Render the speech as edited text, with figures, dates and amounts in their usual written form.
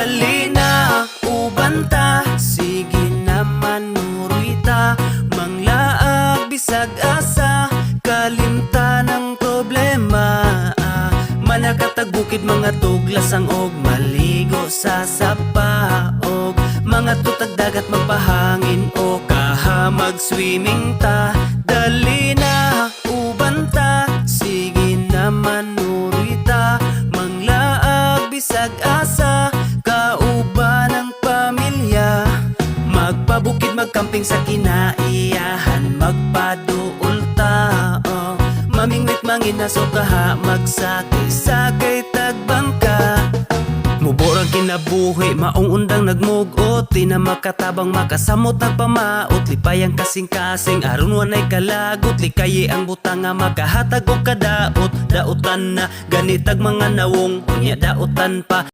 Dali na, ubanta, sige naman nurita, manglaag bisag asa, kalimta ng problema. Manakatag bukid mga tuglasang og maligo sa sapa, og mga tutag dagat magpahangin o kahamag swimming ta. Dali na, ubanta, sige naman nurita, manglaag bisag asa, kauban ng pamilya. Magpabukid magkamping sa kinaiyahan, magpaduol ta, mamingwit manginaso kaha, magsakay-sakay tagbangka. Muborang kinabuhi, maong undang nagmugot, di na makatabang makasamot nagpamaot, lipayang kasing-kasing, aron wanay kalagot, likayi ang butang nga makahatag og kadaot. Daotan na ganitag mga nawong, unya daotan pa